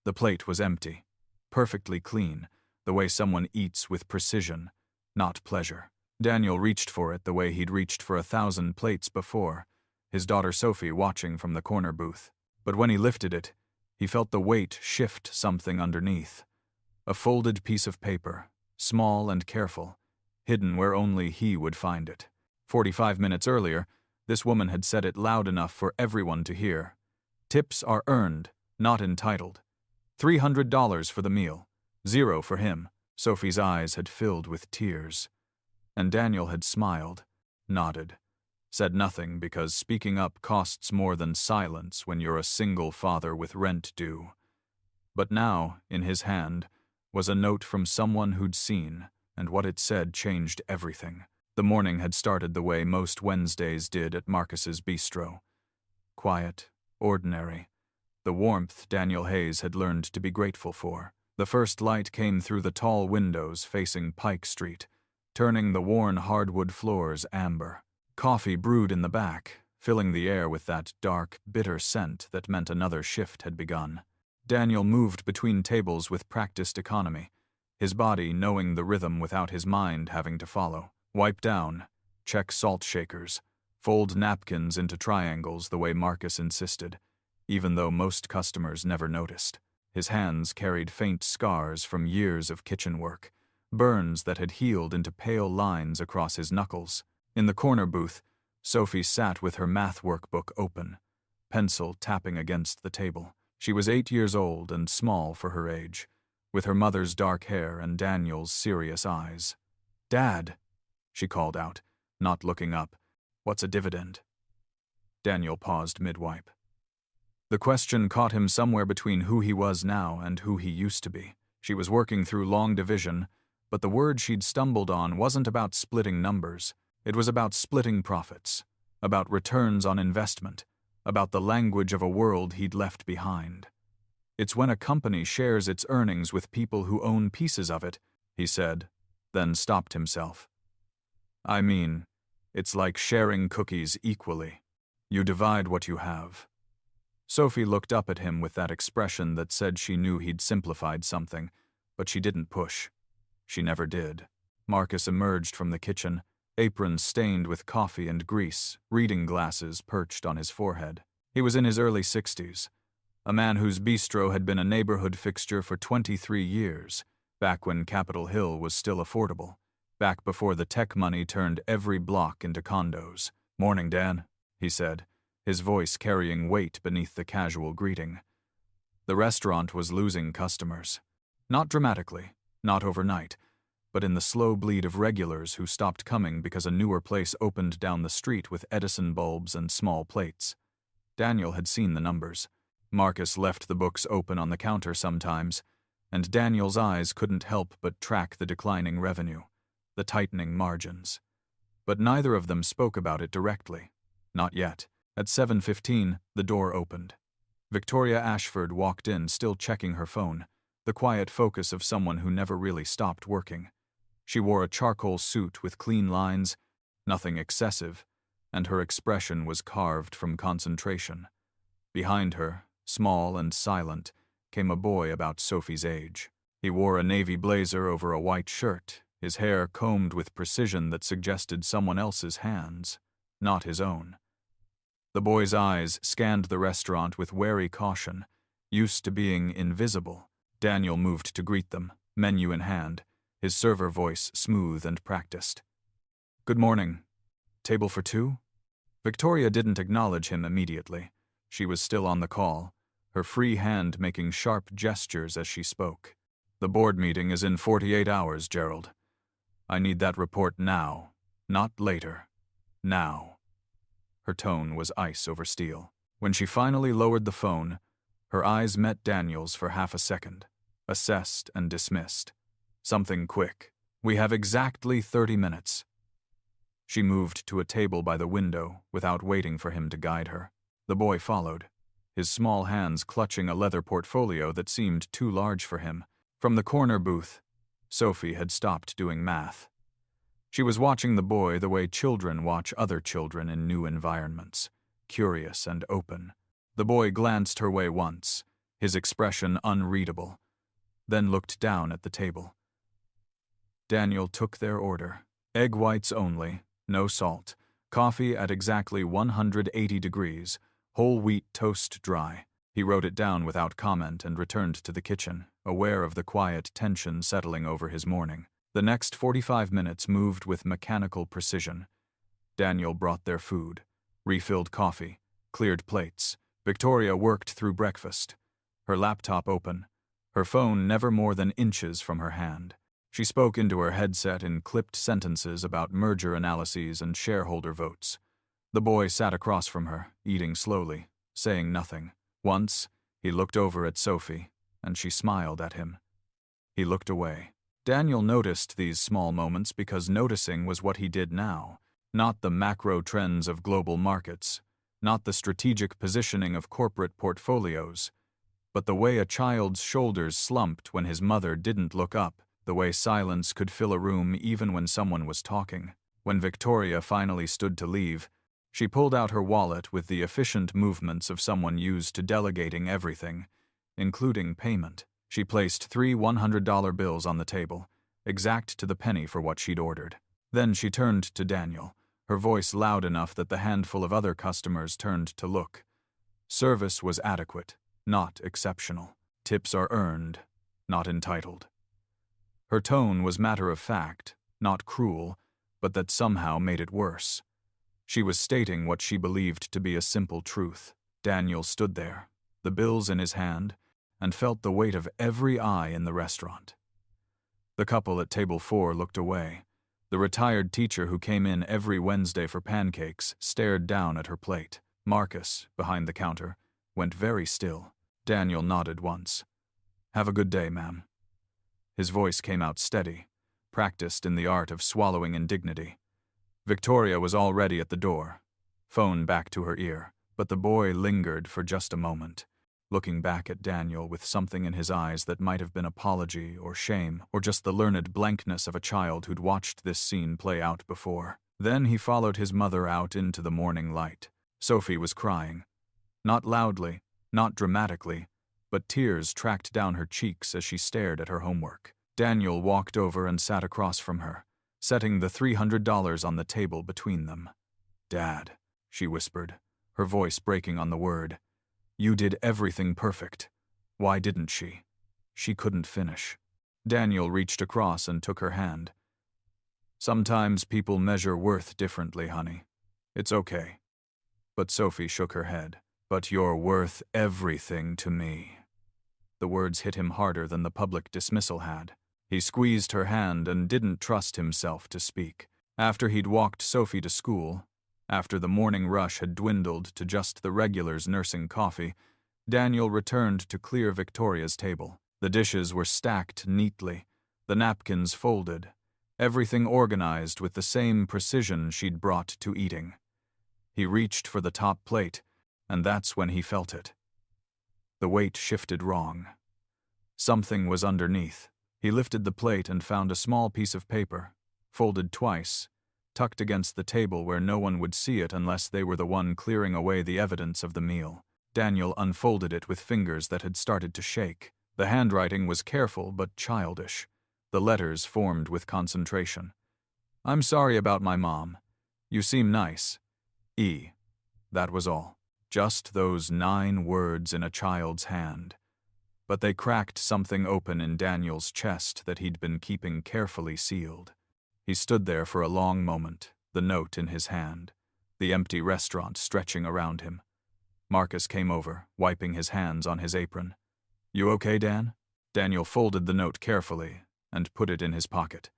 The plate was empty, perfectly clean, the way someone eats with precision, not pleasure. Daniel reached for it the way he'd reached for 1,000 plates before, his daughter Sophie watching from the corner booth. But when he lifted it, he felt the weight shift something underneath. A folded piece of paper, small and careful, hidden where only he would find it. 45 minutes earlier, this woman had said it loud enough for everyone to hear. Tips are earned, not entitled. $300 for the meal, 0 for him. Sophie's eyes had filled with tears. And Daniel had smiled, nodded, said nothing because speaking up costs more than silence when you're a single father with rent due. But now, in his hand, was a note from someone who'd seen, and what it said changed everything. The morning had started the way most Wednesdays did at Marcus's bistro. Quiet, ordinary, the warmth Daniel Hayes had learned to be grateful for. The first light came through the tall windows facing Pike Street, turning the worn hardwood floors amber. Coffee brewed in the back, filling the air with that dark, bitter scent that meant another shift had begun. Daniel moved between tables with practiced economy, his body knowing the rhythm without his mind having to follow. Wipe down, check salt shakers, fold napkins into triangles the way Marcus insisted, even though most customers never noticed. His hands carried faint scars from years of kitchen work, burns that had healed into pale lines across his knuckles. In the corner booth, Sophie sat with her math workbook open, pencil tapping against the table. She was 8 years old and small for her age, with her mother's dark hair and Daniel's serious eyes. "Dad," she called out, not looking up, "what's a dividend?" Daniel paused mid-wipe. The question caught him somewhere between who he was now and who he used to be. She was working through long division, but the word she'd stumbled on wasn't about splitting numbers. It was about splitting profits, about returns on investment, about the language of a world he'd left behind. "It's when a company shares its earnings with people who own pieces of it," he said, then stopped himself. "I mean, it's like sharing cookies equally. You divide what you have." Sophie looked up at him with that expression that said she knew he'd simplified something, but she didn't push. She never did. Marcus emerged from the kitchen, apron stained with coffee and grease, reading glasses perched on his forehead. He was in his early 60s, a man whose bistro had been a neighborhood fixture for 23 years, back when Capitol Hill was still affordable, back before the tech money turned every block into condos. "Morning, Dan," he said, his voice carrying weight beneath the casual greeting. The restaurant was losing customers. Not dramatically, not overnight, but in the slow bleed of regulars who stopped coming because a newer place opened down the street with Edison bulbs and small plates. Daniel had seen the numbers. Marcus left the books open on the counter sometimes, and Daniel's eyes couldn't help but track the declining revenue, the tightening margins. But neither of them spoke about it directly. Not yet. At 7:15, the door opened. Victoria Ashford walked in, still checking her phone, the quiet focus of someone who never really stopped working. She wore a charcoal suit with clean lines, nothing excessive, and her expression was carved from concentration. Behind her, small and silent, came a boy about Sophie's age. He wore a navy blazer over a white shirt, his hair combed with precision that suggested someone else's hands, not his own. The boy's eyes scanned the restaurant with wary caution, used to being invisible. Daniel moved to greet them, menu in hand, his server voice smooth and practiced. "Good morning. Table for 2? Victoria didn't acknowledge him immediately. She was still on the call, her free hand making sharp gestures as she spoke. "The board meeting is in 48 hours, Gerald. I need that report now, not later. Now." Her tone was ice over steel. When she finally lowered the phone, her eyes met Daniel's for half a second, assessed and dismissed. "Something quick. We have exactly 30 minutes. She moved to a table by the window without waiting for him to guide her. The boy followed, his small hands clutching a leather portfolio that seemed too large for him. From the corner booth, Sophie had stopped doing math. She was watching the boy the way children watch other children in new environments, curious and open. The boy glanced her way once, his expression unreadable, then looked down at the table. Daniel took their order. Egg whites only, no salt, coffee at exactly 180 degrees, whole wheat toast dry. He wrote it down without comment and returned to the kitchen, aware of the quiet tension settling over his morning. The next 45 minutes moved with mechanical precision. Daniel brought their food, refilled coffee, cleared plates. Victoria worked through breakfast, her laptop open, her phone never more than inches from her hand. She spoke into her headset in clipped sentences about merger analyses and shareholder votes. The boy sat across from her, eating slowly, saying nothing. Once, he looked over at Sophie, and she smiled at him. He looked away. Daniel noticed these small moments because noticing was what he did now, not the macro trends of global markets, not the strategic positioning of corporate portfolios, but the way a child's shoulders slumped when his mother didn't look up, the way silence could fill a room even when someone was talking. When Victoria finally stood to leave, she pulled out her wallet with the efficient movements of someone used to delegating everything, including payment. She placed 3 $100 bills on the table, exact to the penny for what she'd ordered. Then she turned to Daniel, her voice loud enough that the handful of other customers turned to look. Service was adequate, not exceptional. Tips are earned, not entitled. Her tone was matter-of-fact, not cruel, but that somehow made it worse. She was stating what she believed to be a simple truth. Daniel stood there, the bills in his hand, and felt the weight of every eye in the restaurant. The couple at table 4 looked away. The retired teacher who came in every Wednesday for pancakes stared down at her plate. Marcus, behind the counter, went very still. Daniel nodded once. "Have a good day, ma'am." His voice came out steady, practiced in the art of swallowing indignity. Victoria was already at the door, phone back to her ear, but the boy lingered for just a moment, looking back at Daniel with something in his eyes that might have been apology or shame or just the learned blankness of a child who'd watched this scene play out before. Then he followed his mother out into the morning light. Sophie was crying. Not loudly, not dramatically, but tears tracked down her cheeks as she stared at her homework. Daniel walked over and sat across from her, setting the $300 on the table between them. "Dad," she whispered, her voice breaking on the word. "You did everything perfect. Why didn't she?" She couldn't finish. Daniel reached across and took her hand. "Sometimes people measure worth differently, honey. It's okay." But Sophie shook her head. "But you're worth everything to me." The words hit him harder than the public dismissal had. He squeezed her hand and didn't trust himself to speak. After he'd walked Sophie to school, after the morning rush had dwindled to just the regulars nursing coffee, Daniel returned to clear Victoria's table. The dishes were stacked neatly, the napkins folded, everything organized with the same precision she'd brought to eating. He reached for the top plate, and that's when he felt it. The weight shifted wrong. Something was underneath. He lifted the plate and found a small piece of paper, folded twice, tucked against the table where no one would see it unless they were the one clearing away the evidence of the meal. Daniel unfolded it with fingers that had started to shake. The handwriting was careful but childish, the letters formed with concentration. "I'm sorry about my mom. You seem nice. E." That was all. Just those 9 words in a child's hand. But they cracked something open in Daniel's chest that he'd been keeping carefully sealed. He stood there for a long moment, the note in his hand, the empty restaurant stretching around him. Marcus came over, wiping his hands on his apron. "You okay, Dan?" Daniel folded the note carefully and put it in his pocket.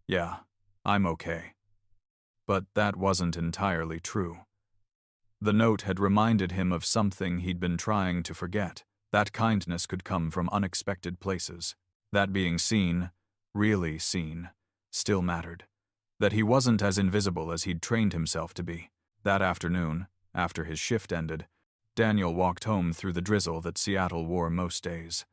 "Yeah, I'm okay." But that wasn't entirely true. The note had reminded him of something he'd been trying to forget. That kindness could come from unexpected places. That being seen, really seen, still mattered. That he wasn't as invisible as he'd trained himself to be. That afternoon, after his shift ended, Daniel walked home through the drizzle that Seattle wore most days.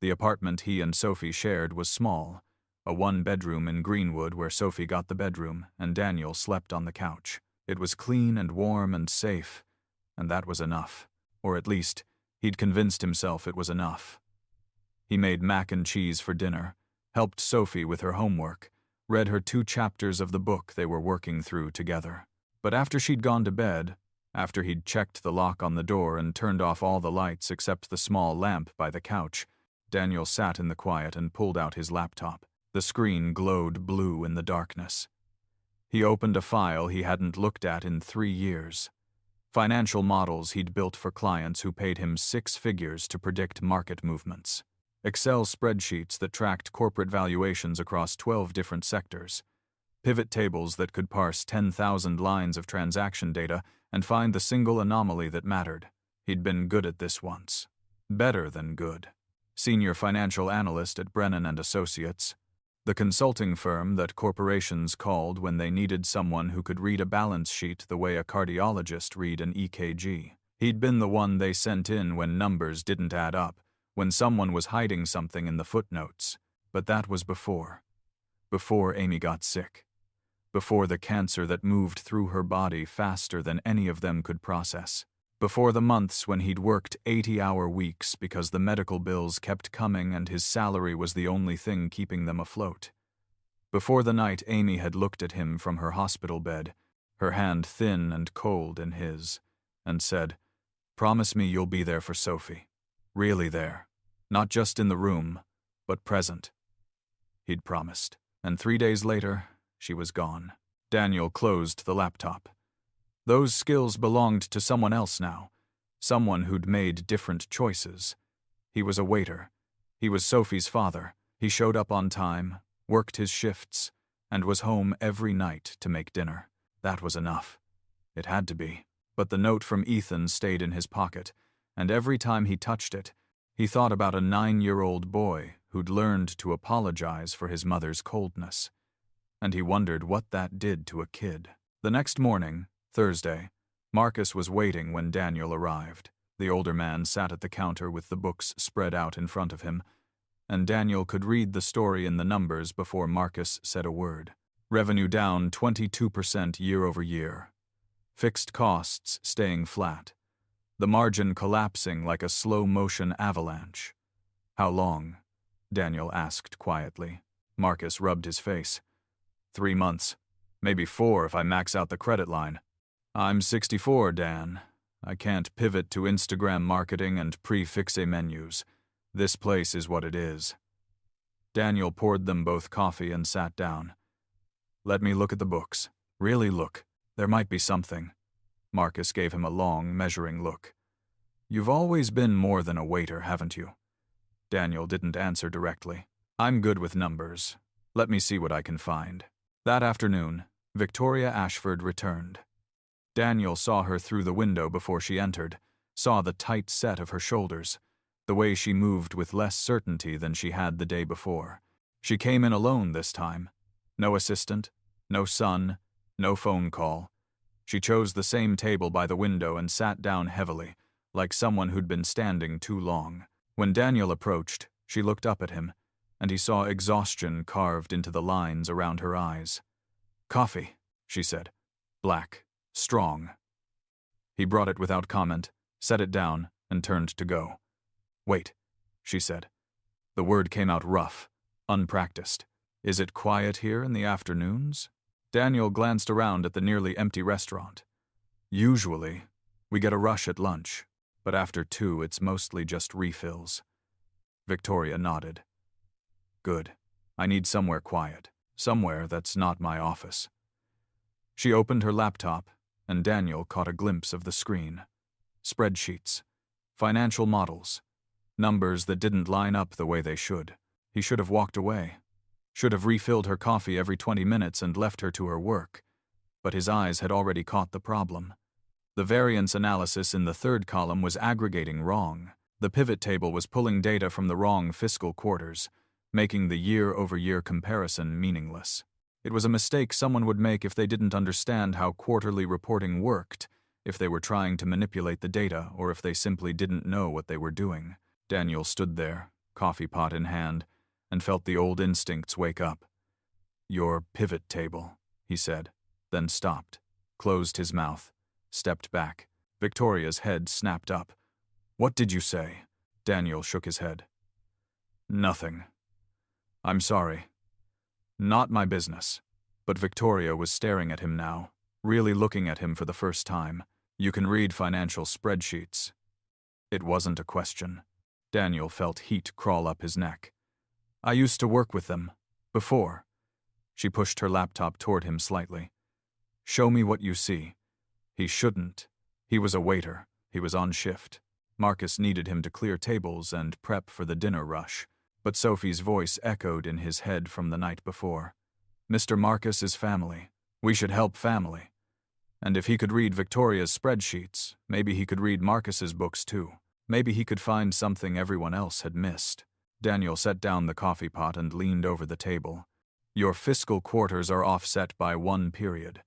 The apartment he and Sophie shared was small, a 1-bedroom in Greenwood where Sophie got the bedroom and Daniel slept on the couch. It was clean and warm and safe, and that was enough. Or at least, He'd convinced himself it was enough. He made mac and cheese for dinner, helped Sophie with her homework, read her 2 chapters of the book they were working through together. But after she'd gone to bed, after he'd checked the lock on the door and turned off all the lights except the small lamp by the couch, Daniel sat in the quiet and pulled out his laptop. The screen glowed blue in the darkness. He opened a file he hadn't looked at in 3 years. Financial models he'd built for clients who paid him 6 figures to predict market movements. Excel spreadsheets that tracked corporate valuations across 12 different sectors. Pivot tables that could parse 10,000 lines of transaction data and find the single anomaly that mattered. He'd been good at this once. Better than good. Senior financial analyst at Brennan & Associates, the consulting firm that corporations called when they needed someone who could read a balance sheet the way a cardiologist read an EKG. He'd been the one they sent in when numbers didn't add up, when someone was hiding something in the footnotes. But that was before. Before Amy got sick. Before the cancer that moved through her body faster than any of them could process. Before the months when he'd worked 80-hour weeks because the medical bills kept coming and his salary was the only thing keeping them afloat. Before the night Amy had looked at him from her hospital bed, her hand thin and cold in his, and said, "Promise me you'll be there for Sophie. Really there. Not just in the room, but present." He'd promised. And 3 days later, she was gone. Daniel closed the laptop. Those skills belonged to someone else now. Someone who'd made different choices. He was a waiter. He was Sophie's father. He showed up on time, worked his shifts, and was home every night to make dinner. That was enough. It had to be. But the note from Ethan stayed in his pocket, and every time he touched it, he thought about a 9-year-old boy who'd learned to apologize for his mother's coldness. And he wondered what that did to a kid. The next morning, Thursday, Marcus was waiting when Daniel arrived. The older man sat at the counter with the books spread out in front of him, and Daniel could read the story in the numbers before Marcus said a word. Revenue down 22% year over year. Fixed costs staying flat. The margin collapsing like a slow-motion avalanche. "How long?" Daniel asked quietly. Marcus rubbed his face. 3 months. Maybe 4 if I max out the credit line. I'm 64, Dan. I can't pivot to Instagram marketing and prix-fixe menus. This place is what it is. Daniel poured them both coffee and sat down. "Let me look at the books. Really look. There might be something." Marcus gave him a long, measuring look. "You've always been more than a waiter, haven't you?" Daniel didn't answer directly. "I'm good with numbers. Let me see what I can find." That afternoon, Victoria Ashford returned. Daniel saw her through the window before she entered, saw the tight set of her shoulders, the way she moved with less certainty than she had the day before. She came in alone this time. No assistant, no son, no phone call. She chose the same table by the window and sat down heavily, like someone who'd been standing too long. When Daniel approached, she looked up at him, and he saw exhaustion carved into the lines around her eyes. "Coffee," she said. "Black. Strong." He brought it without comment, set it down, and turned to go. "Wait," she said. The word came out rough, unpracticed. "Is it quiet here in the afternoons?" Daniel glanced around at the nearly empty restaurant. "Usually, we get a rush at lunch, but after 2 it's mostly just refills." Victoria nodded. "Good. I need somewhere quiet, somewhere that's not my office." She opened her laptop, and Daniel caught a glimpse of the screen. Spreadsheets. Financial models. Numbers that didn't line up the way they should. He should have walked away. Should have refilled her coffee every 20 minutes and left her to her work. But his eyes had already caught the problem. The variance analysis in the 3rd column was aggregating wrong. The pivot table was pulling data from the wrong fiscal quarters, making the year-over-year comparison meaningless. It was a mistake someone would make if they didn't understand how quarterly reporting worked, if they were trying to manipulate the data, or if they simply didn't know what they were doing. Daniel stood there, coffee pot in hand, and felt the old instincts wake up. "Your pivot table," he said, then stopped, closed his mouth, stepped back. Victoria's head snapped up. What did you say? Daniel shook his head. Nothing. I'm sorry. Not my business. But Victoria was staring at him now, really looking at him for the first time. You can read financial spreadsheets. It wasn't a question. Daniel felt heat crawl up his neck. I used to work with them. Before. She pushed her laptop toward him slightly. Show me what you see. He shouldn't. He was a waiter. He was on shift. Marcus needed him to clear tables and prep for the dinner rush. But Sophie's voice echoed in his head from the night before. Mr. Marcus is family. We should help family. And if he could read Victoria's spreadsheets, maybe he could read Marcus's books too. Maybe he could find something everyone else had missed. Daniel set down the coffee pot and leaned over the table. Your fiscal quarters are offset by one period.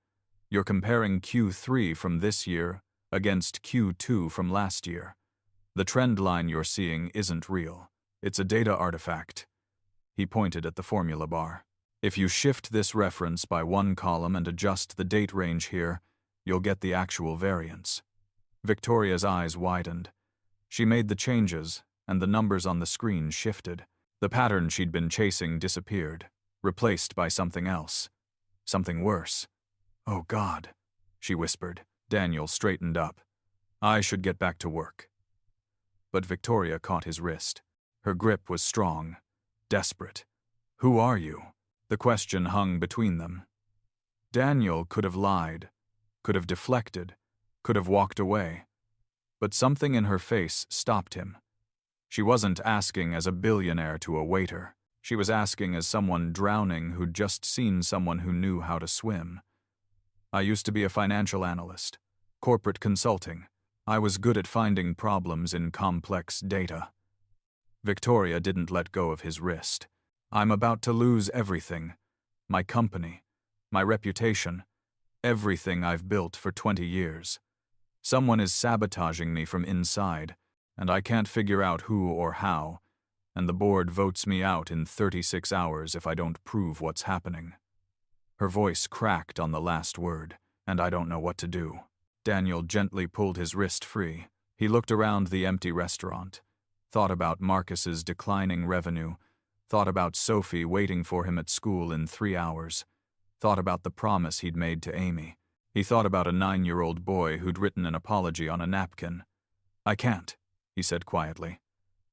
You're comparing Q3 from this year against Q2 from last year. The trend line you're seeing isn't real. It's a data artifact. He pointed at the formula bar. If you shift this reference by one column and adjust the date range here, you'll get the actual variance. Victoria's eyes widened. She made the changes, and the numbers on the screen shifted. The pattern she'd been chasing disappeared, replaced by something else. Something worse. Oh God, she whispered. Daniel straightened up. I should get back to work. But Victoria caught his wrist. Her grip was strong, desperate. Who are you? The question hung between them. Daniel could have lied, could have deflected, could have walked away. But something in her face stopped him. She wasn't asking as a billionaire to a waiter. She was asking as someone drowning who'd just seen someone who knew how to swim. I used to be a financial analyst, corporate consulting. I was good at finding problems in complex data. Victoria didn't let go of his wrist. I'm about to lose everything. My company, my reputation, everything I've built for 20 years. Someone is sabotaging me from inside, and I can't figure out who or how, and the board votes me out in 36 hours if I don't prove what's happening. Her voice cracked on the last word, and I don't know what to do. Daniel gently pulled his wrist free. He looked around the empty restaurant, thought about Marcus's declining revenue, thought about Sophie waiting for him at school in 3 hours, thought about the promise he'd made to Amy. He thought about a 9-year-old boy who'd written an apology on a napkin. I can't, he said quietly.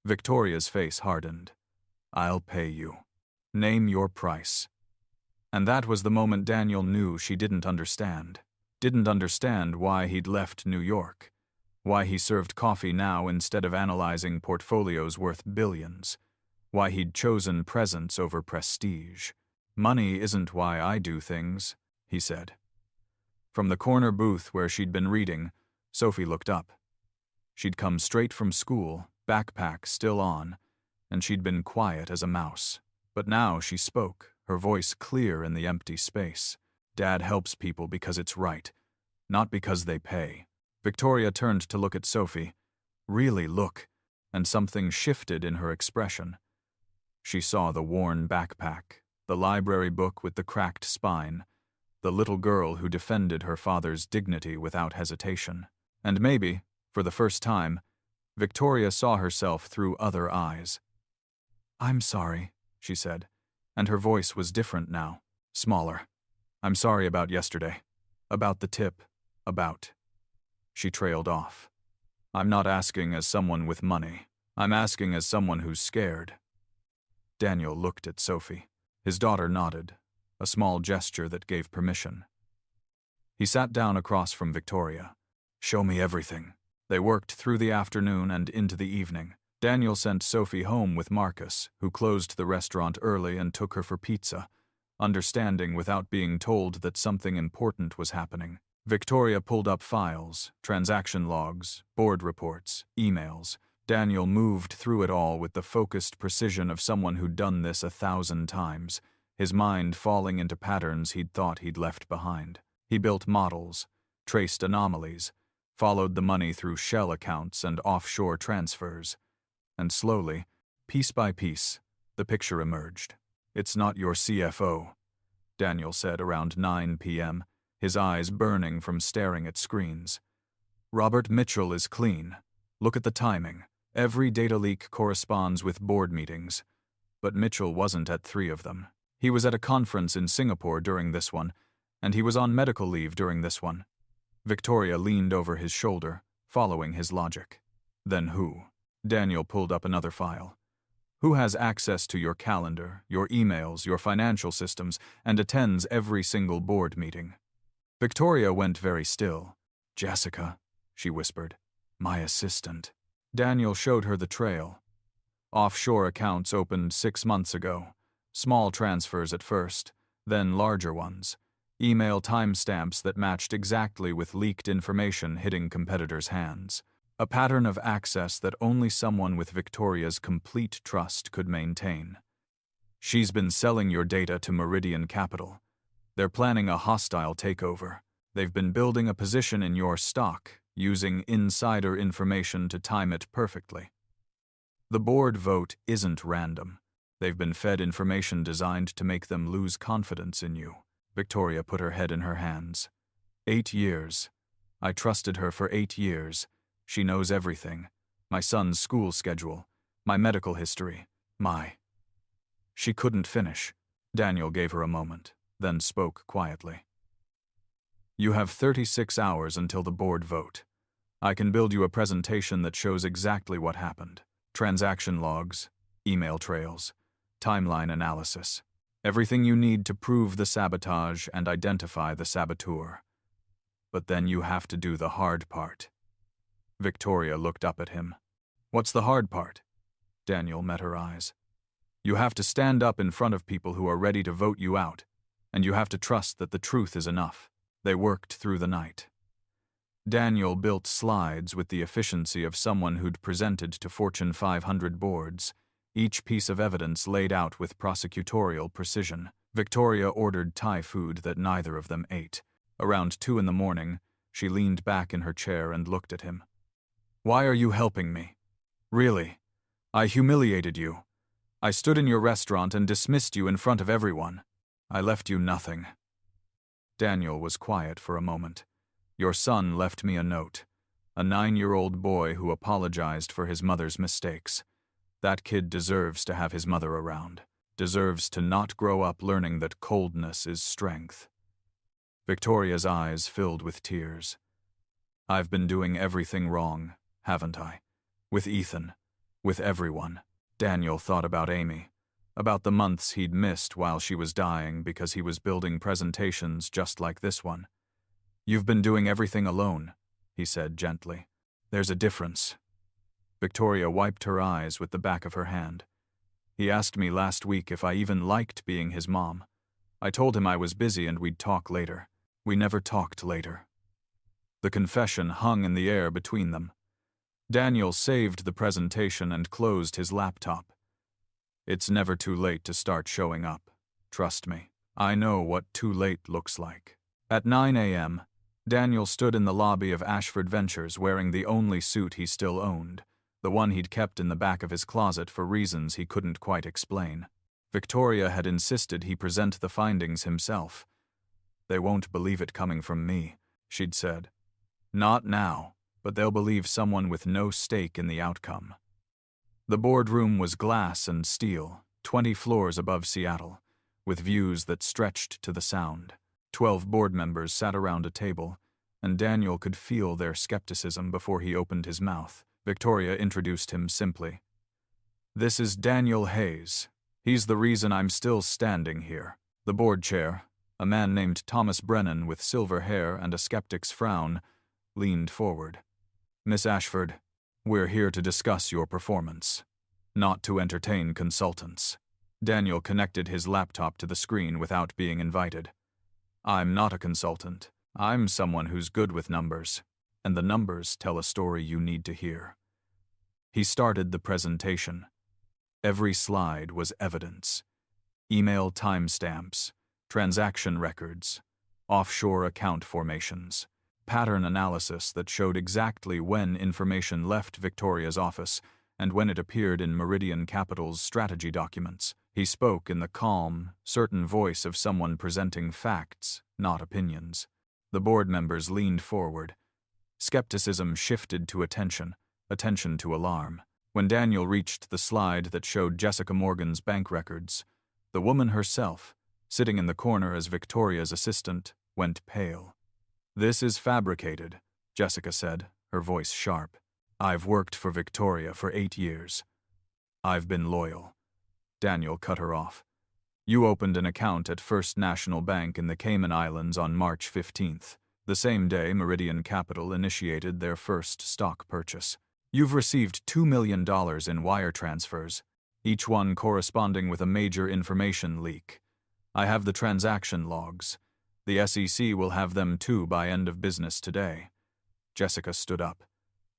Victoria's face hardened. I'll pay you. Name your price. And that was the moment Daniel knew she didn't understand. Didn't understand why he'd left New York. Why he served coffee now instead of analyzing portfolios worth billions. Why he'd chosen presence over prestige. Money isn't why I do things, he said. From the corner booth where she'd been reading, Sophie looked up. She'd come straight from school, backpack still on, and she'd been quiet as a mouse. But now she spoke, her voice clear in the empty space. Dad helps people because it's right, not because they pay. Victoria turned to look at Sophie. Really look, and something shifted in her expression. She saw the worn backpack, the library book with the cracked spine, the little girl who defended her father's dignity without hesitation. And maybe, for the first time, Victoria saw herself through other eyes. I'm sorry, she said, and her voice was different now, smaller. I'm sorry about yesterday. About the tip. About. She trailed off. I'm not asking as someone with money. I'm asking as someone who's scared. Daniel looked at Sophie. His daughter nodded, a small gesture that gave permission. He sat down across from Victoria. Show me everything. They worked through the afternoon and into the evening. Daniel sent Sophie home with Marcus, who closed the restaurant early and took her for pizza, understanding without being told that something important was happening. Victoria pulled up files, transaction logs, board reports, emails. Daniel moved through it all with the focused precision of someone who'd done this 1,000 times, his mind falling into patterns he'd thought he'd left behind. He built models, traced anomalies, followed the money through shell accounts and offshore transfers. And slowly, piece by piece, the picture emerged. It's not your CFO, Daniel said around 9 p.m., his eyes burning from staring at screens. Robert Mitchell is clean. Look at the timing. Every data leak corresponds with board meetings. But Mitchell wasn't at 3 of them. He was at a conference in Singapore during this one, and he was on medical leave during this one. Victoria leaned over his shoulder, following his logic. Then who? Daniel pulled up another file. Who has access to your calendar, your emails, your financial systems, and attends every single board meeting? Victoria went very still. Jessica, she whispered. My assistant. Daniel showed her the trail. Offshore accounts opened 6 months ago. Small transfers at first, then larger ones. Email timestamps that matched exactly with leaked information hitting competitors' hands. A pattern of access that only someone with Victoria's complete trust could maintain. She's been selling your data to Meridian Capital. They're planning a hostile takeover. They've been building a position in your stock, using insider information to time it perfectly. The board vote isn't random. They've been fed information designed to make them lose confidence in you. Victoria put her head in her hands. 8 years. I trusted her for 8 years. She knows everything. My son's school schedule, my medical history, She couldn't finish. Daniel gave her a moment, then spoke quietly. You have 36 hours until the board vote. I can build you a presentation that shows exactly what happened. Transaction logs, email trails, timeline analysis. Everything you need to prove the sabotage and identify the saboteur. But then you have to do the hard part. Victoria looked up at him. What's the hard part? Daniel met her eyes. You have to stand up in front of people who are ready to vote you out, and you have to trust that the truth is enough. They worked through the night. Daniel built slides with the efficiency of someone who'd presented to Fortune 500 boards, each piece of evidence laid out with prosecutorial precision. Victoria ordered Thai food that neither of them ate. Around 2 in the morning, she leaned back in her chair and looked at him. Why are you helping me? Really? I humiliated you. I stood in your restaurant and dismissed you in front of everyone. I left you nothing. Daniel was quiet for a moment. Your son left me a note. A 9-year-old boy who apologized for his mother's mistakes. That kid deserves to have his mother around. Deserves to not grow up learning that coldness is strength. Victoria's eyes filled with tears. I've been doing everything wrong, haven't I? With Ethan. With everyone. Daniel thought about Amy. About the months he'd missed while she was dying because he was building presentations just like this one. You've been doing everything alone, he said gently. There's a difference. Victoria wiped her eyes with the back of her hand. He asked me last week if I even liked being his mom. I told him I was busy and we'd talk later. We never talked later. The confession hung in the air between them. Daniel saved the presentation and closed his laptop. It's never too late to start showing up. Trust me. I know what too late looks like. At 9 a.m., Daniel stood in the lobby of Ashford Ventures wearing the only suit he still owned, the one he'd kept in the back of his closet for reasons he couldn't quite explain. Victoria had insisted he present the findings himself. They won't believe it coming from me, she'd said. Not now, but they'll believe someone with no stake in the outcome. The boardroom was glass and steel, 20 floors above Seattle, with views that stretched to the sound. 12 board members sat around a table, and Daniel could feel their skepticism before he opened his mouth. Victoria introduced him simply. This is Daniel Hayes. He's the reason I'm still standing here. The board chair, a man named Thomas Brennan with silver hair and a skeptic's frown, leaned forward. Miss Ashford, we're here to discuss your performance, not to entertain consultants. Daniel connected his laptop to the screen without being invited. I'm not a consultant. I'm someone who's good with numbers, and the numbers tell a story you need to hear. He started the presentation. Every slide was evidence. Email timestamps, transaction records, offshore account formations, pattern analysis that showed exactly when information left Victoria's office and when it appeared in Meridian Capital's strategy documents. He spoke in the calm, certain voice of someone presenting facts, not opinions. The board members leaned forward. Skepticism shifted to attention attention to alarm. When Daniel reached the slide that showed Jessica Morgan's bank records, the woman herself, sitting in the corner as Victoria's assistant, went pale. "This is fabricated," Jessica said, her voice sharp. "I've worked for Victoria for 8 years. I've been loyal." Daniel cut her off. "You opened an account at First National Bank in the Cayman Islands on March 15th, the same day Meridian Capital initiated their first stock purchase. You've received $2 million in wire transfers, each one corresponding with a major information leak. I have the transaction logs. The SEC will have them too by end of business today." Jessica stood up.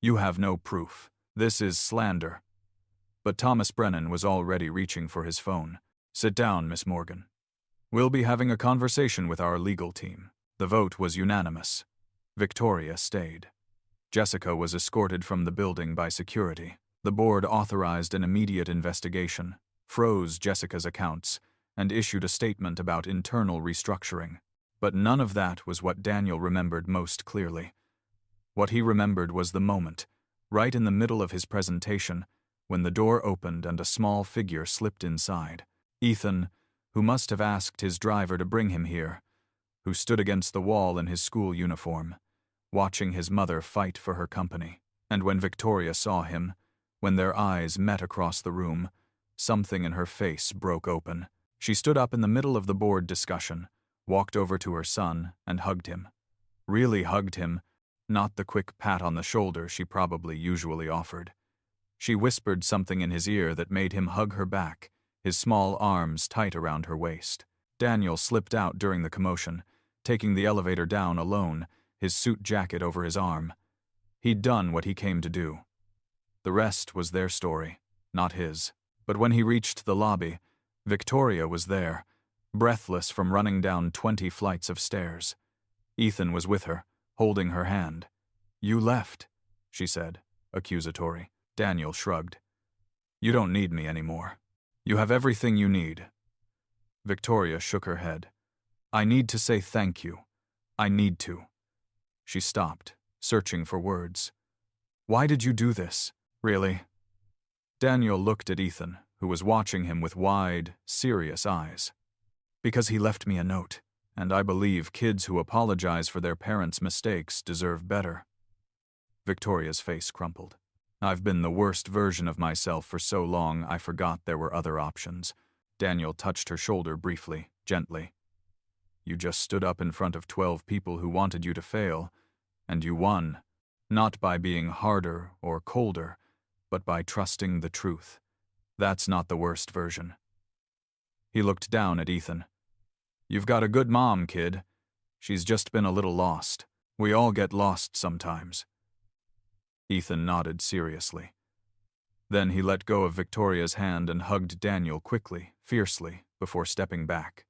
"You have no proof. This is slander." But Thomas Brennan was already reaching for his phone. "Sit down, Miss Morgan. We'll be having a conversation with our legal team." The vote was unanimous. Victoria stayed. Jessica was escorted from the building by security. The board authorized an immediate investigation, froze Jessica's accounts, and issued a statement about internal restructuring. But none of that was what Daniel remembered most clearly. What he remembered was the moment, right in the middle of his presentation, when the door opened and a small figure slipped inside. Ethan, who must have asked his driver to bring him here, who stood against the wall in his school uniform, watching his mother fight for her company. And when Victoria saw him, when their eyes met across the room, something in her face broke open. She stood up in the middle of the board discussion, walked over to her son, and hugged him. Really hugged him, not the quick pat on the shoulder she probably usually offered. She whispered something in his ear that made him hug her back, his small arms tight around her waist. Daniel slipped out during the commotion, taking the elevator down alone, his suit jacket over his arm. He'd done what he came to do. The rest was their story, not his. But when he reached the lobby, Victoria was there, breathless from running down 20 flights of stairs. Ethan was with her, holding her hand. "You left," she said, accusatory. Daniel shrugged. "You don't need me anymore. You have everything you need." Victoria shook her head. "I need to say thank you. I need to." She stopped, searching for words. "Why did you do this? Really?" Daniel looked at Ethan, who was watching him with wide, serious eyes. "Because he left me a note, and I believe kids who apologize for their parents' mistakes deserve better." Victoria's face crumpled. "I've been the worst version of myself for so long I forgot there were other options." Daniel touched her shoulder briefly, gently. "You just stood up in front of 12 people who wanted you to fail, and you won, not by being harder or colder, but by trusting the truth. That's not the worst version." He looked down at Ethan. "You've got a good mom, kid. She's just been a little lost. We all get lost sometimes." Ethan nodded seriously. Then he let go of Victoria's hand and hugged Daniel quickly, fiercely, before stepping back.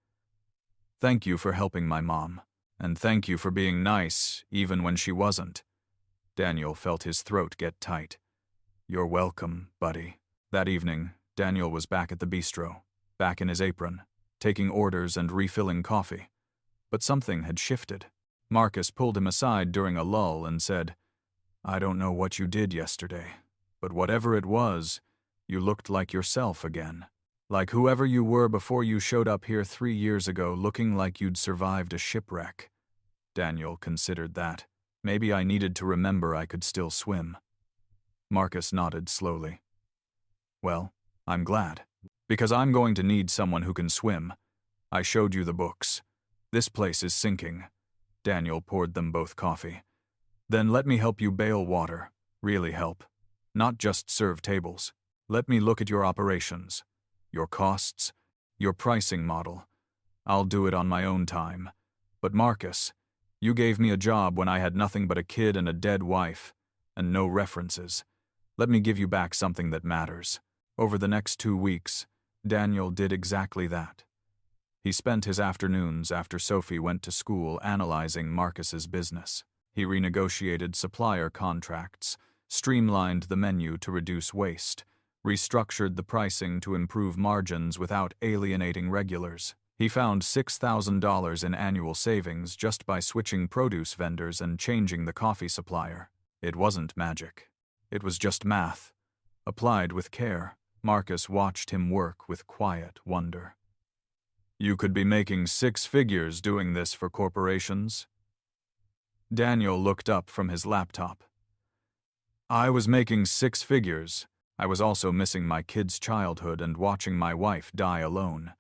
"Thank you for helping my mom, and thank you for being nice, even when she wasn't." Daniel felt his throat get tight. "You're welcome, buddy." That evening, Daniel was back at the bistro, back in his apron, taking orders and refilling coffee. But something had shifted. Marcus pulled him aside during a lull and said, "I don't know what you did yesterday, but whatever it was, you looked like yourself again. Like whoever you were before you showed up here 3 years ago, looking like you'd survived a shipwreck." Daniel considered that. Maybe I needed to remember I could still swim. Marcus nodded slowly. "Well, I'm glad, because I'm going to need someone who can swim. I showed you the books. This place is sinking." Daniel poured them both coffee. "Then let me help you bail water. Really help. Not just serve tables. Let me look at your operations, your costs, your pricing model. I'll do it on my own time. But Marcus, you gave me a job when I had nothing but a kid and a dead wife, and no references. Let me give you back something that matters." Over the next 2 weeks, Daniel did exactly that. He spent his afternoons after Sophie went to school analyzing Marcus's business. He renegotiated supplier contracts, streamlined the menu to reduce waste, restructured the pricing to improve margins without alienating regulars. He found $6,000 in annual savings just by switching produce vendors and changing the coffee supplier. It wasn't magic. It was just math, applied with care. Marcus watched him work with quiet wonder. You could be making 6 figures doing this for corporations. Daniel looked up from his laptop. I was making 6 figures. I was also missing my kids' childhood and watching my wife die alone.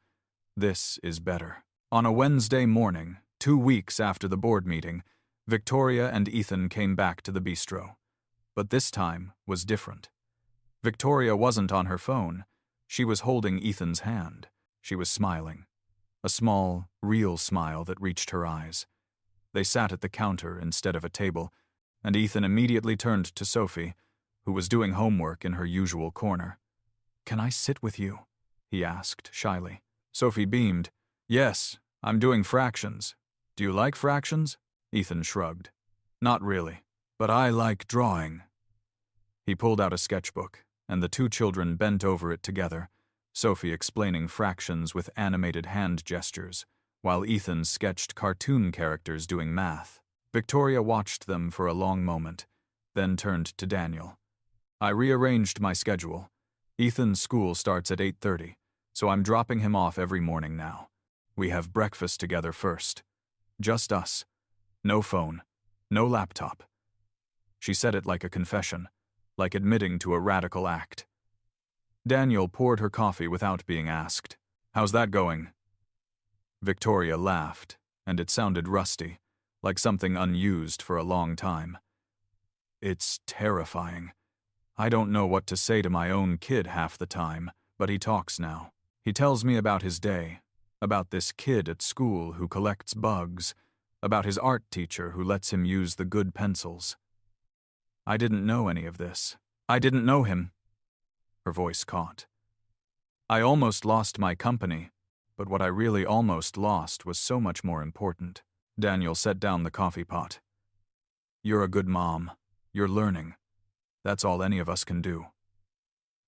This is better. On a Wednesday morning, 2 weeks after the board meeting, Victoria and Ethan came back to the bistro. But this time was different. Victoria wasn't on her phone. She was holding Ethan's hand. She was smiling. A small, real smile that reached her eyes. They sat at the counter instead of a table, and Ethan immediately turned to Sophie, who was doing homework in her usual corner. Can I sit with you? He asked shyly. Sophie beamed. Yes, I'm doing fractions. Do you like fractions? Ethan shrugged. Not really, but I like drawing. He pulled out a sketchbook, and the 2 children bent over it together, Sophie explaining fractions with animated hand gestures, while Ethan sketched cartoon characters doing math. Victoria watched them for a long moment, then turned to Daniel. I rearranged my schedule. Ethan's school starts at 8:30, so I'm dropping him off every morning now. We have breakfast together first. Just us. No phone. No laptop. She said it like a confession, like admitting to a radical act. Daniel poured her coffee without being asked. How's that going? Victoria laughed, and it sounded rusty, like something unused for a long time. It's terrifying. I don't know what to say to my own kid half the time, but he talks now. He tells me about his day, about this kid at school who collects bugs, about his art teacher who lets him use the good pencils. I didn't know any of this. I didn't know him. Her voice caught. I almost lost my company, but what I really almost lost was so much more important. Daniel set down the coffee pot. You're a good mom. You're learning. That's all any of us can do.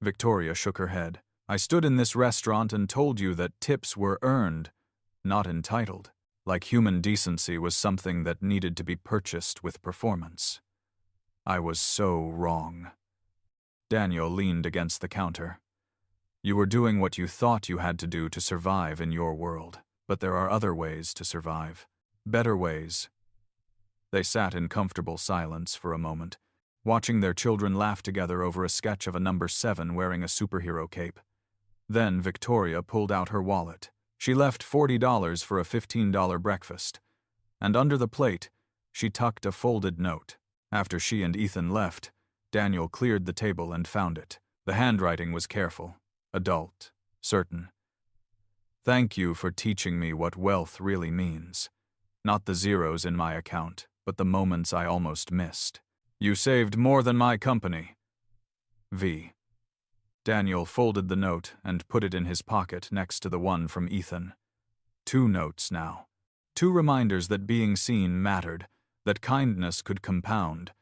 Victoria shook her head. I stood in this restaurant and told you that tips were earned, not entitled, like human decency was something that needed to be purchased with performance. I was so wrong. Daniel leaned against the counter. You were doing what you thought you had to do to survive in your world, but there are other ways to survive. Better ways. They sat in comfortable silence for a moment, watching their children laugh together over a sketch of a number 7 wearing a superhero cape. Then Victoria pulled out her wallet. She left $40 for a $15 breakfast, and under the plate, she tucked a folded note. After she and Ethan left, Daniel cleared the table and found it. The handwriting was careful, adult, certain. Thank you for teaching me what wealth really means. Not the zeros in my account, but the moments I almost missed. You saved more than my company. V. Daniel folded the note and put it in his pocket next to the one from Ethan. 2 notes now. 2 reminders that being seen mattered, that kindness could compound,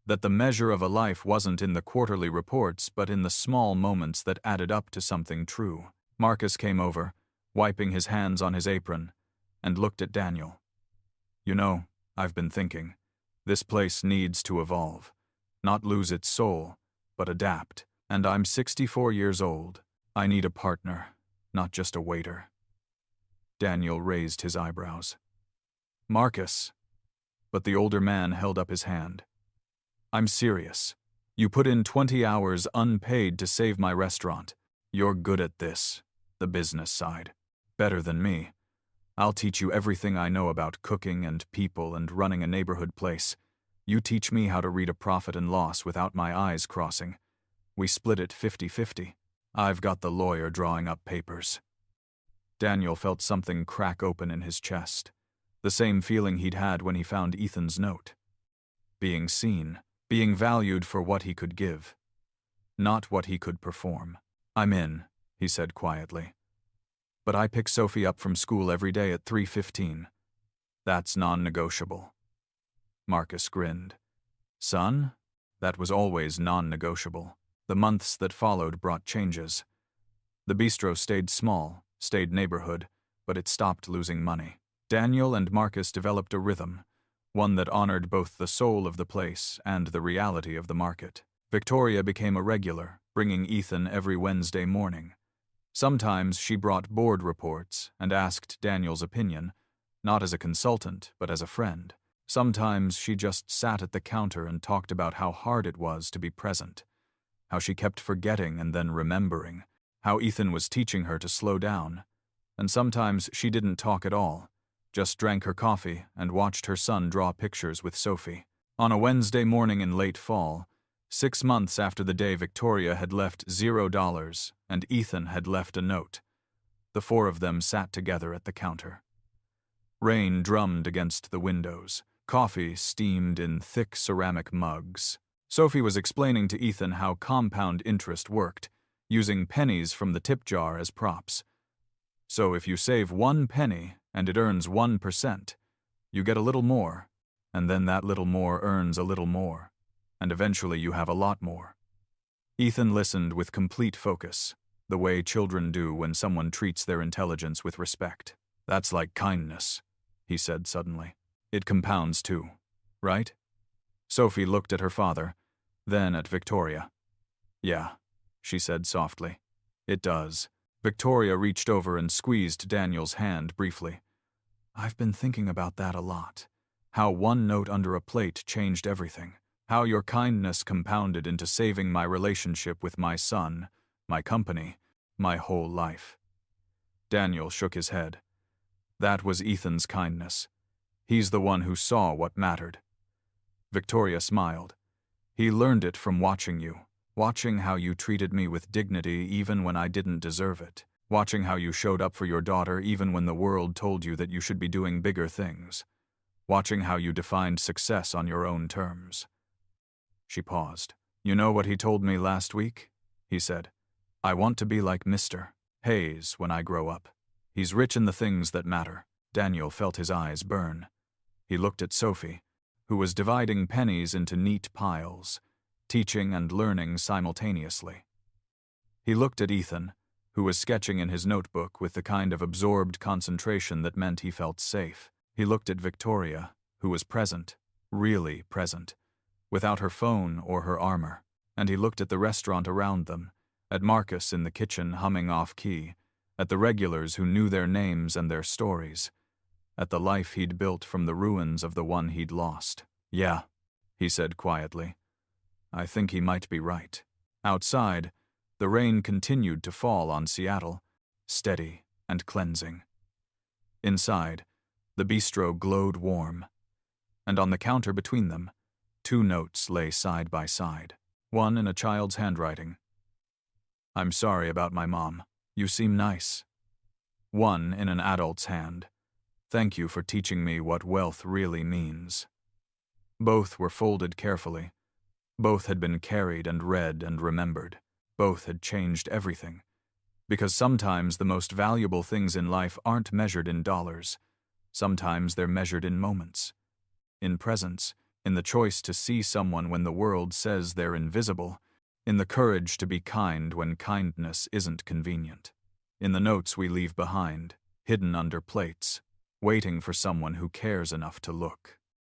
that the measure of a life wasn't in the quarterly reports but in the small moments that added up to something true. Marcus came over, wiping his hands on his apron, and looked at Daniel. You know, I've been thinking, this place needs to evolve, not lose its soul, but adapt. And I'm 64 years old. I need a partner, not just a waiter. Daniel raised his eyebrows. Marcus. But the older man held up his hand. I'm serious. You put in 20 hours unpaid to save my restaurant. You're good at this, the business side. Better than me. I'll teach you everything I know about cooking and people and running a neighborhood place. You teach me how to read a profit and loss without my eyes crossing. We split it 50-50. I've got the lawyer drawing up papers. Daniel felt something crack open in his chest. The same feeling he'd had when he found Ethan's note. Being seen, being valued for what he could give, not what he could perform. I'm in, he said quietly. But I pick Sophie up from school every day at 3:15. That's non-negotiable. Marcus grinned. Son, that was always non-negotiable. The months that followed brought changes. The bistro stayed small, stayed neighborhood, but it stopped losing money. Daniel and Marcus developed a rhythm, one that honored both the soul of the place and the reality of the market. Victoria became a regular, bringing Ethan every Wednesday morning. Sometimes she brought board reports and asked Daniel's opinion, not as a consultant, but as a friend. Sometimes she just sat at the counter and talked about how hard it was to be present, how she kept forgetting and then remembering, how Ethan was teaching her to slow down. And sometimes she didn't talk at all, just drank her coffee and watched her son draw pictures with Sophie. On a Wednesday morning in late fall, 6 months after the day Victoria had left $0 and Ethan had left a note, the four of them sat together at the counter. Rain drummed against the windows. Coffee steamed in thick ceramic mugs. Sophie was explaining to Ethan how compound interest worked, using pennies from the tip jar as props. So if you save 1 penny and it earns 1%, you get a little more, and then that little more earns a little more, and eventually you have a lot more. Ethan listened with complete focus, the way children do when someone treats their intelligence with respect. That's like kindness, he said suddenly. It compounds too, right? Sophie looked at her father, then at Victoria. Yeah, she said softly. It does. Victoria reached over and squeezed Daniel's hand briefly. I've been thinking about that a lot. How one note under a plate changed everything. How your kindness compounded into saving my relationship with my son, my company, my whole life. Daniel shook his head. That was Ethan's kindness. He's the one who saw what mattered. Victoria smiled. He learned it from watching you, watching how you treated me with dignity even when I didn't deserve it, watching how you showed up for your daughter even when the world told you that you should be doing bigger things, watching how you defined success on your own terms. She paused. You know what he told me last week? He said, I want to be like Mr. Hayes when I grow up. He's rich in the things that matter. Daniel felt his eyes burn. He looked at Sophie, who was dividing pennies into neat piles, teaching and learning simultaneously. He looked at Ethan, who was sketching in his notebook with the kind of absorbed concentration that meant he felt safe. He looked at Victoria, who was present, really present, without her phone or her armor, and he looked at the restaurant around them, at Marcus in the kitchen humming off-key, at the regulars who knew their names and their stories, at the life he'd built from the ruins of the one he'd lost. Yeah, he said quietly. I think he might be right. Outside, the rain continued to fall on Seattle, steady and cleansing. Inside, the bistro glowed warm, and on the counter between them, 2 notes lay side by side, one in a child's handwriting. I'm sorry about my mom. You seem nice. One in an adult's hand. Thank you for teaching me what wealth really means. Both were folded carefully. Both had been carried and read and remembered. Both had changed everything. Because sometimes the most valuable things in life aren't measured in dollars. Sometimes they're measured in moments. In presence, in the choice to see someone when the world says they're invisible, in the courage to be kind when kindness isn't convenient. In the notes we leave behind, hidden under plates, waiting for someone who cares enough to look.